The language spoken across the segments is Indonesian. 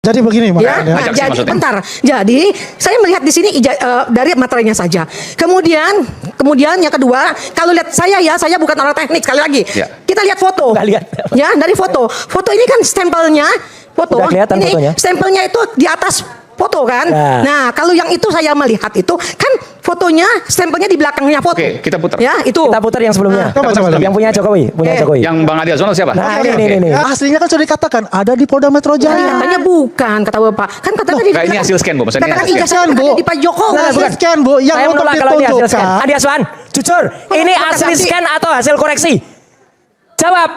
Jadi begini ya, makanya. nah, jadi bentar. Jadi saya melihat di sini dari materinya saja. Kemudian yang kedua, kalau lihat saya bukan orang teknik sekali lagi. Ya. Kita lihat foto. Lihat. Ya, dari foto. Foto ini kan stempelnya foto. Udah kelihatan Ini fotonya. stempelnya itu di atas foto kan. Ya. Nah, kalau yang itu saya melihat itu kan fotonya stempelnya di belakangnya foto. Oke, kita putar. Ya, itu. Kita putar yang sebelumnya. Coba, coba, Yang punya Jokowi, punya Oke. Jokowi. Yang Bang Adi Azwan siapa? Nah, Oke, ini, oke. ini. Ya, aslinya kan sudah dikatakan ada di Polda Metro Nah, Jaya. katanya bukan, kata Bapak. Kan katanya Enggak, ini hasil scan, Bu. Maksudnya Katakan hasil ijazah scan, Bu. ada di Pak Jokowi. Nah, hasil scan, Bu, yang Saya untuk menolak kalau ini hasil scan. ditunjukkan. Adi Aswan, jujur, ini Kok asli ganti? scan atau hasil koreksi? Jawab.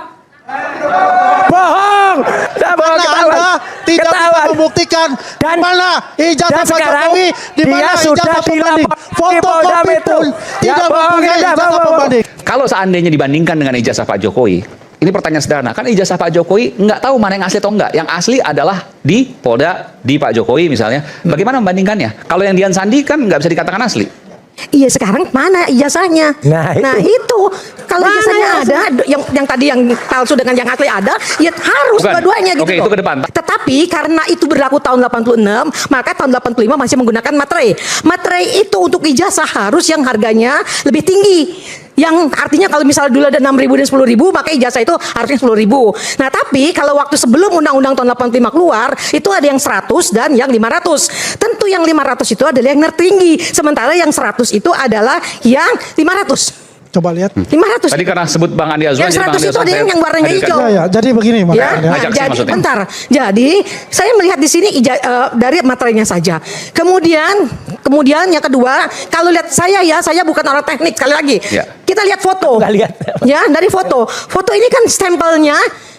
Bohong. Karena Anda tidak bisa membuktikan Dan- mana ijazah dan Pak sekarang Jokowi, di mana dia sudah ijazah pembanding. dilaporkan di Polda Fotokopi Metro. pun Ya, tidak bohong, mempunyai Anda, ijazah bohong. pembanding. Kalau seandainya dibandingkan dengan ijazah Pak Jokowi, ini pertanyaan sederhana. Kan ijazah Pak Jokowi nggak tahu mana yang asli atau enggak. Yang asli adalah di Polda, di Pak Jokowi misalnya. Bagaimana membandingkannya? Kalau yang Dian Sandi kan nggak bisa dikatakan asli. Iya, sekarang mana ijazahnya? Nah, itu. Kalau Mana ijazahnya yang ada, yang tadi yang palsu dengan yang asli ada, ya harus Bukan. dua-duanya gitu. Oke, itu loh. ke depan. Tetapi karena itu berlaku tahun 86, maka tahun 85 masih menggunakan materai. Materai itu untuk ijazah harus yang harganya lebih tinggi. Yang artinya kalau misalnya dulu ada 6.000 dan 10.000, maka ijazah itu harusnya 10.000. Nah, tapi kalau waktu sebelum Undang-Undang tahun 85 keluar, itu ada yang 100 dan yang 500. Tentu yang 500 itu adalah yang tertinggi, sementara yang 100 itu adalah yang 500. Coba lihat. 500. Tadi karena sebut Bang Andi Azwan, Yang jadi Bang 100 Andi itu Azwan ada saya yang warnanya hadirkan. hijau. Ya, jadi begini Ya, makanya. nah, Ajak sih jadi maksudnya. bentar. Jadi saya melihat di sini dari materinya saja. Kemudian yang kedua, kalau lihat saya bukan orang teknik sekali lagi. Ya. Kita lihat foto. Nggak lihat. Ya, dari foto. Foto ini kan stempelnya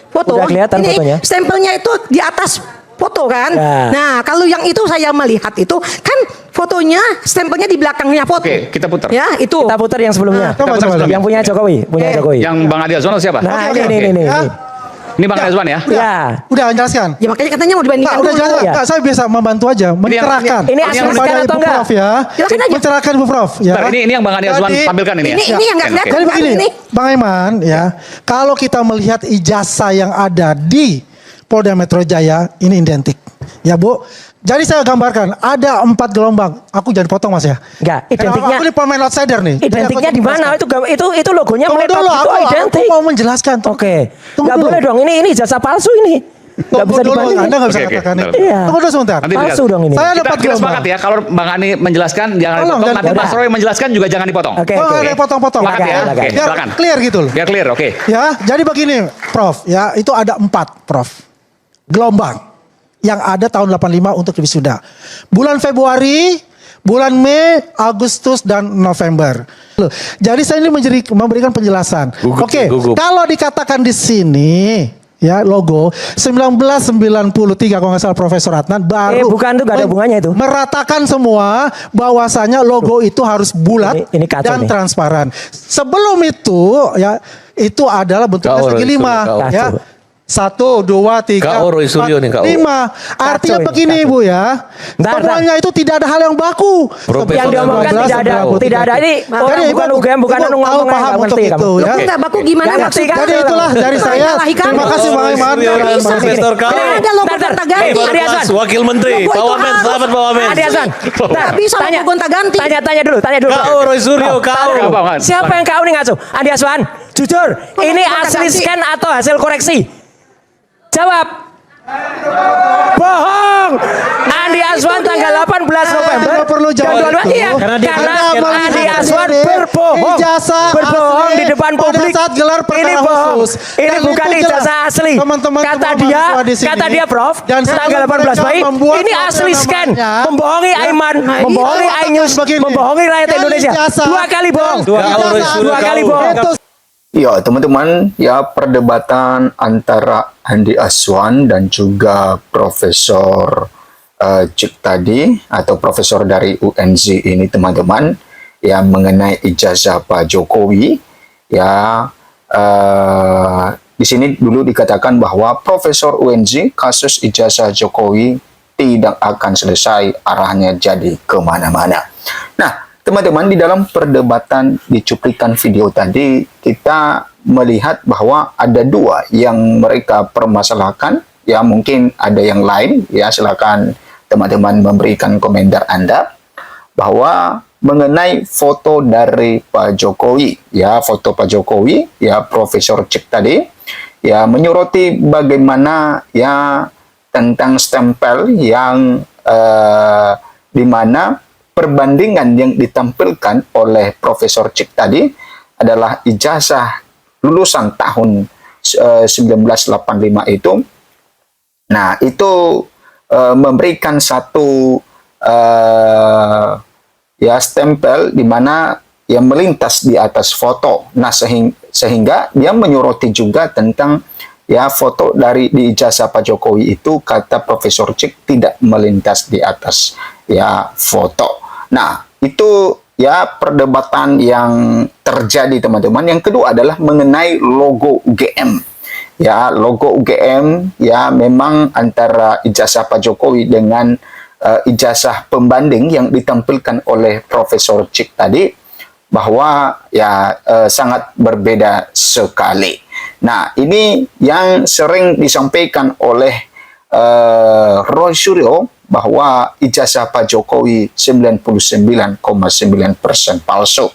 foto. Udah kelihatan ini fotonya. stempelnya itu di atas foto kan. Ya. Nah, kalau yang itu saya melihat itu kan fotonya stempelnya di belakangnya foto. Oke, kita putar. Ya, itu. Kita putar yang sebelumnya. Coba, coba, coba. Yang punya Jokowi, punya Oke. Jokowi. Yang Bang Adi Azwan siapa? Nah, Oke, oke. ini. Ya. Ini Bang Adi Azwan ya? Ya. Udah jelaskan. Ya makanya katanya mau dibandingkan Pak, udah dulu. jelaskan. Ya. Nggak, saya bisa membantu aja, mencerahkan. ini asli Kepada scan atau Ibu enggak? Prof ya. Silakan aja. Mencerahkan Bu Prof ya. Bentar, ini yang Bang Adi Azwan Jadi- tampilkan ini ya? Ini yang nggak Oke, kelihatan. oke. Jadi begini, Ini. Bang Aiman ya, kalau kita melihat ijazah yang ada di Polda Metro Jaya ini identik, ya Bu. Jadi saya gambarkan ada 4 gelombang. Aku jangan potong Mas ya. Enggak, Karena identiknya. aku ini pemain outsider nih. Jadi Identiknya aku di mana? jelaskan. Itu logonya Tunggu meletot dulu, gitu, aku identik. mau menjelaskan. Oke. Tunggu Nggak dulu. boleh dong. Ini jasa palsu ini. Nggak bisa Tunggu dulu, dibandingin. Anda nggak bisa Oke, oke, katakan bentar. itu. Iya. Tunggu dulu sebentar. Nanti Palsu dilihat. dong ini. Saya Kita, dapat kita gelombang. sepakat ya, kalau Bang Ani menjelaskan jangan Tolong, dipotong, jangan nanti dipotong. Mas Roy menjelaskan juga jangan dipotong. Oke, Oh, oke. nggak ada potong-potong. Sepakat ya? Silakan. Oke, Biar silakan. clear gitu loh. Biar clear, oke. Ya, jadi begini, Prof. Ya, itu ada 4, Prof. Gelombang yang ada tahun 85 untuk wisuda. Bulan Februari, bulan Mei, Agustus, dan November. Loh, jadi saya ini memberikan penjelasan. Gugup, Oke, gugup. kalau dikatakan di sini, ya logo 1993 kalau nggak salah Profesor Adnan baru bukan tuh, nggak ada hubungannya itu. meratakan semua bahwasanya logo itu harus bulat Ini kacau dan nih. transparan. Sebelum itu ya itu adalah bentuknya Kak Oro, segi 5 Kak Oro. ya. Kacau. 1, 2, 3, Kak Oro, Suryo nih, Kak Oro. 5. Artinya Kacau, begini kacau. Bu ya. Bentar, Semuanya itu tidak ada hal yang baku. Profesor Yang diomongkan tidak ada, tidak ada. Ini orang bukan UGM, bukan Ibu ngomong tahu paham nggak untuk ngerti, itu kamu. ya. Loh, nggak baku gimana Nggak ngerti, maksudnya? kan? Jadi itulah dari saya. Menyalahkan. Terima kasih Bang Aiman. Suryo dan Bisa. Profesor Kak Nggak Oro. ada logo Bentar, gonta-ganti. bentar. Adi Hasan. Wakil Menteri, Logo Pak itu Wamen, harus. selamat Pak Wamen. Adi Hasan. Nggak bisa logo gonta-ganti. Tanya dulu. Kak Oro, Suryo, Kak Oro. Apa, Mas? Siapa yang kau nih ngaco? Adi Aswan, jujur, ini gonta-ganti. asli scan atau hasil koreksi? Jawab. Bohong. Andi Aswan tanggal 18 November. Tidak perlu jawab dan 22 itu. iya, Karena dia karena Anda melihat Andi Aswan sendiri berbohong. ijazah Berbohong asli di depan pada publik. saat gelar perkara Ini bohong. khusus. Ini Dan bukan itu jelas. ijazah asli. Teman-teman Kata semua dia, mahasiswa di sini. kata dia Prof, Dan tanggal 18 mereka Mei, membuat ini apa asli scan. namanya, Membohongi ya. Aiman, Nah, membohongi Itu iNews, begini. membohongi rakyat Dan Indonesia. ijazah- 2 kali bohong. dan Dua kali ijazah bohong. Dua kali bohong. itu Ya teman-teman, ya perdebatan antara Andi Aswan dan juga Profesor Cik tadi atau Profesor dari UNZ ini teman-teman yang mengenai ijazah Pak Jokowi ya di sini dulu dikatakan bahwa Profesor UNZ kasus ijazah Jokowi tidak akan selesai, arahnya jadi kemana-mana. Nah teman-teman, di dalam perdebatan di cuplikan video tadi, kita melihat bahwa ada 2 yang mereka permasalahkan ya mungkin ada yang lain, ya silakan teman-teman memberikan komentar Anda bahwa mengenai foto dari Pak Jokowi, ya foto Pak Jokowi, ya Profesor Cik tadi, ya menyoroti bagaimana ya tentang stempel yang di mana perbandingan yang ditampilkan oleh Profesor Cik tadi adalah ijazah lulusan tahun 1985 itu. Nah, itu memberikan satu ya stempel di mana yang melintas di atas foto. Nah, sehingga dia menyoroti juga tentang ya foto dari di ijazah Pak Jokowi itu, kata Profesor Cik, tidak melintas di atas ya foto. Nah, itu ya perdebatan yang terjadi, teman-teman. Yang kedua adalah mengenai logo UGM. Ya, logo UGM ya memang antara ijazah Pak Jokowi dengan ijazah pembanding yang ditampilkan oleh Profesor Cik tadi, bahwa ya sangat berbeda sekali. Nah, ini yang sering disampaikan oleh Roy Suryo, bahwa ijazah Pak Jokowi 99,9% palsu.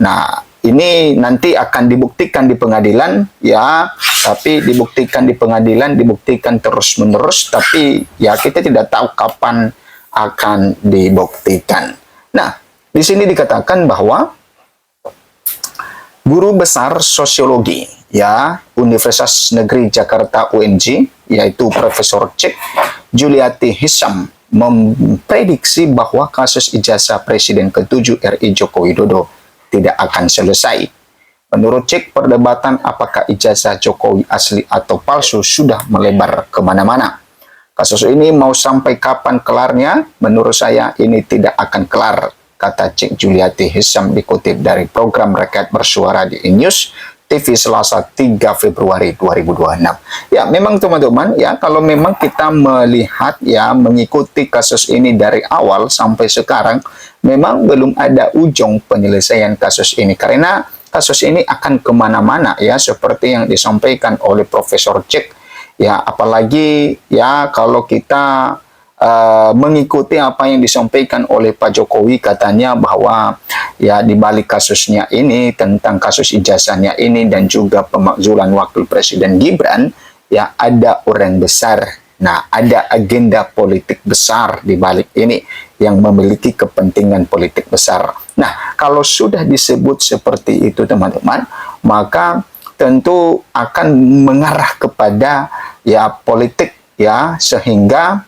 Nah, ini nanti akan dibuktikan di pengadilan, ya, tapi dibuktikan di pengadilan, dibuktikan terus-menerus, tapi ya kita tidak tahu kapan akan dibuktikan. Nah, di sini dikatakan bahwa guru besar sosiologi ya Universitas Negeri Jakarta UNJ, yaitu Profesor Cik Juliati Hisam, memprediksi bahwa kasus ijazah Presiden ke-7 RI Joko Widodo tidak akan selesai. Menurut Cik, perdebatan apakah ijazah Jokowi asli atau palsu sudah melebar kemana-mana. Kasus ini mau sampai kapan kelarnya? Menurut saya ini tidak akan kelar, kata Cik Juliati Hisam dikutip dari program Rakyat Bersuara di News TV Selasa 3 Februari 2026. Ya, memang teman-teman, ya kalau memang kita melihat ya mengikuti kasus ini dari awal sampai sekarang, memang belum ada ujung penyelesaian kasus ini, karena kasus ini akan kemana-mana ya, seperti yang disampaikan oleh Profesor Cik. Ya, apalagi ya kalau kita mengikuti apa yang disampaikan oleh Pak Jokowi, katanya bahwa ya di balik kasusnya ini, tentang kasus ijazahnya ini dan juga pemakzulan Wakil Presiden Gibran, ya ada orang besar. Nah, ada agenda politik besar di balik ini yang memiliki kepentingan politik besar. Nah, kalau sudah disebut seperti itu, teman-teman, maka tentu akan mengarah kepada ya politik ya, sehingga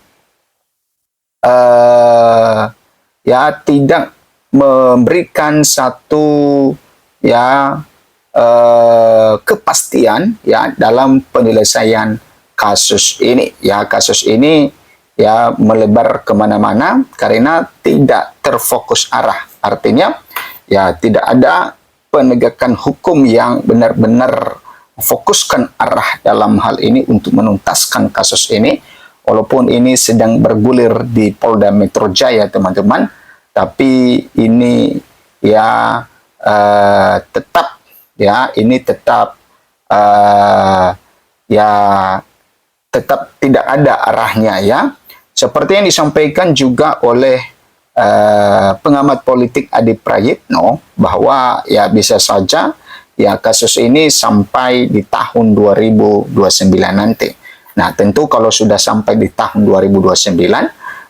ya tidak memberikan satu ya kepastian ya dalam penyelesaian kasus ini. Ya, kasus ini ya melebar kemana-mana karena tidak terfokus arah. Artinya ya tidak ada penegakan hukum yang benar-benar fokuskan arah dalam hal ini untuk menuntaskan kasus ini. Walaupun ini sedang bergulir di Polda Metro Jaya, teman-teman, tapi ini ya tetap ya ini tetap ya tetap tidak ada arahnya ya. Seperti yang disampaikan juga oleh pengamat politik Adi Prayitno, bahwa ya bisa saja ya kasus ini sampai di tahun 2029 nanti. Nah, tentu kalau sudah sampai di tahun 2029,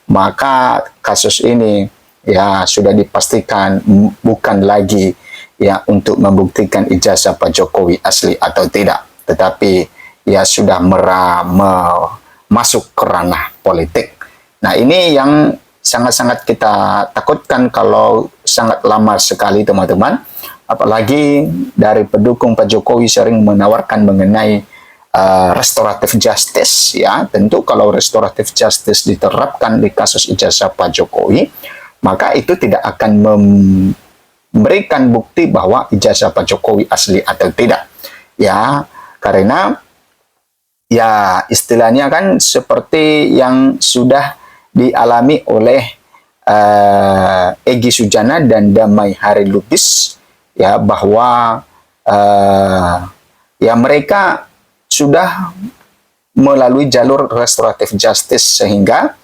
maka kasus ini ya sudah dipastikan bukan lagi ya untuk membuktikan ijazah Pak Jokowi asli atau tidak, tetapi ya sudah masuk ke ranah politik. Nah, ini yang sangat-sangat kita takutkan kalau sangat lama sekali, teman-teman. Apalagi dari pendukung Pak Jokowi sering menawarkan mengenai restoratif justice ya. Tentu kalau restoratif justice diterapkan di kasus ijazah Pak Jokowi, maka itu tidak akan memberikan bukti bahwa ijazah Pak Jokowi asli atau tidak ya, karena ya istilahnya kan seperti yang sudah dialami oleh Egy Sujana dan Damai Hari Lubis ya, bahwa ya mereka sudah melalui jalur restoratif justice sehingga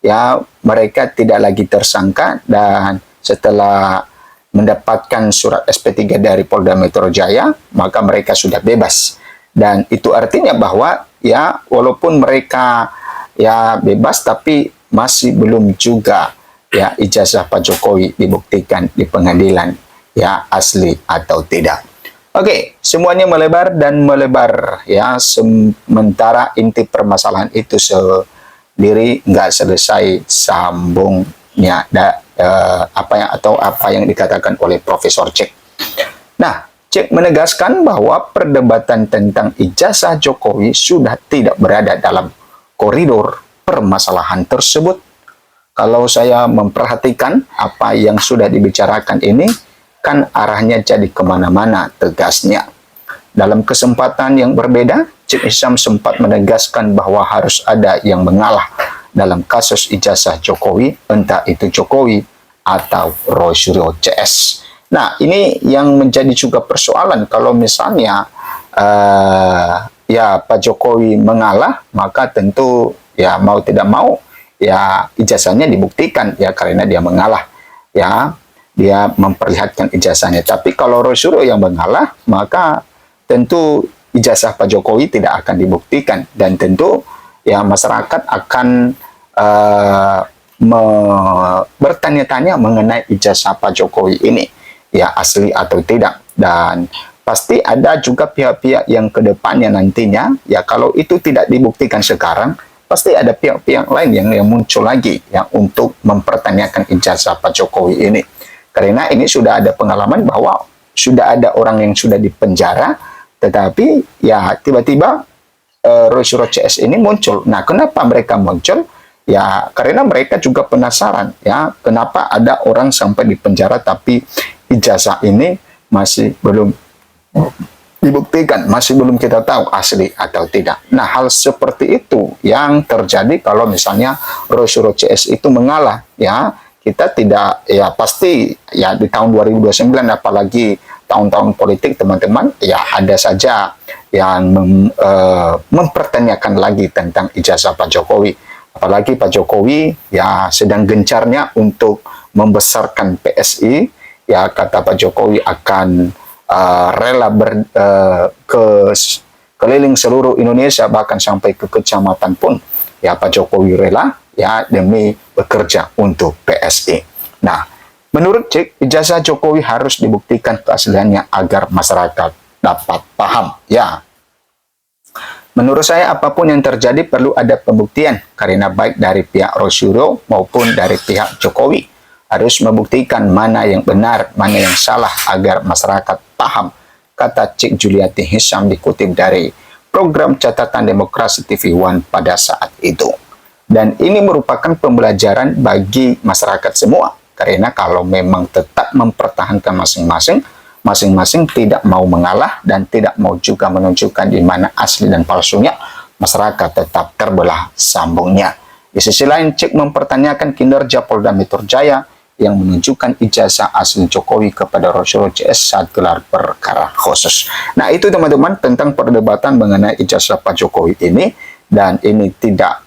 ya mereka tidak lagi tersangka, dan setelah mendapatkan surat SP3 dari Polda Metro Jaya maka mereka sudah bebas. Dan itu artinya bahwa ya walaupun mereka ya bebas tapi masih belum juga ya ijazah Pak Jokowi dibuktikan di pengadilan ya asli atau tidak. Oke, semuanya melebar dan melebar ya, sementara inti permasalahan itu sendiri nggak selesai sambungnya apa yang dikatakan oleh Profesor Cek. Nah, Cek menegaskan bahwa perdebatan tentang ijazah Jokowi sudah tidak berada dalam koridor permasalahan tersebut. Kalau saya memperhatikan apa yang sudah dibicarakan ini, kan arahnya jadi kemana-mana, tegasnya. Dalam kesempatan yang berbeda, Cik Hisam sempat menegaskan bahwa harus ada yang mengalah dalam kasus ijazah Jokowi, entah itu Jokowi atau Roy Suryo CS. Nah, ini yang menjadi juga persoalan. Kalau misalnya ya Pak Jokowi mengalah, maka tentu ya mau tidak mau ya ijazahnya dibuktikan ya karena dia mengalah, ya dia memperlihatkan ijazahnya. Tapi kalau Roy Suryo yang mengalah, maka tentu ijazah Pak Jokowi tidak akan dibuktikan, dan tentu ya masyarakat akan bertanya-tanya mengenai ijazah Pak Jokowi ini ya asli atau tidak. Dan pasti ada juga pihak-pihak yang kedepannya nantinya ya kalau itu tidak dibuktikan sekarang, pasti ada pihak-pihak lain yang muncul lagi ya untuk mempertanyakan ijazah Pak Jokowi ini. Karena ini sudah ada pengalaman bahwa sudah ada orang yang sudah dipenjara, tetapi ya tiba-tiba Roy Suryo CS ini muncul. Nah, kenapa mereka muncul? Ya karena mereka juga penasaran ya kenapa ada orang sampai dipenjara tapi ijazah ini masih belum dibuktikan, masih belum kita tahu asli atau tidak. Nah, hal seperti itu yang terjadi kalau misalnya Roy Suryo CS itu mengalah ya. Kita tidak, ya pasti ya di tahun 2029 apalagi tahun-tahun politik teman-teman, ya ada saja yang mempertanyakan lagi tentang ijazah Pak Jokowi. Apalagi Pak Jokowi ya sedang gencarnya untuk membesarkan PSI, ya kata Pak Jokowi akan rela keliling seluruh Indonesia bahkan sampai ke kecamatan pun ya Pak Jokowi rela ya demi bekerja untuk PSI. Nah, menurut Cik, ijazah Jokowi harus dibuktikan keasliannya agar masyarakat dapat paham. Ya, menurut saya apapun yang terjadi perlu ada pembuktian karena baik dari pihak Roy Suryo maupun dari pihak Jokowi harus membuktikan mana yang benar, mana yang salah agar masyarakat paham, kata Cik Juliati Hisam dikutip dari program Catatan Demokrasi TV One pada saat itu. Dan ini merupakan pembelajaran bagi masyarakat semua. Karena kalau memang tetap mempertahankan masing-masing tidak mau mengalah dan tidak mau juga menunjukkan di mana asli dan palsunya, masyarakat tetap terbelah sambungnya. Di sisi lain, Cik mempertanyakan kinerja Polda Metro Jaya yang menunjukkan ijazah asli Jokowi kepada Roy Suryo CS saat gelar perkara khusus. Nah, itu teman-teman tentang perdebatan mengenai ijazah Pak Jokowi ini. Dan ini tidak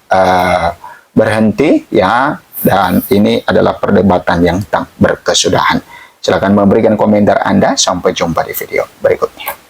berhenti ya, dan ini adalah perdebatan yang tak berkesudahan. Silakan memberikan komentar Anda. Sampai jumpa di video berikutnya.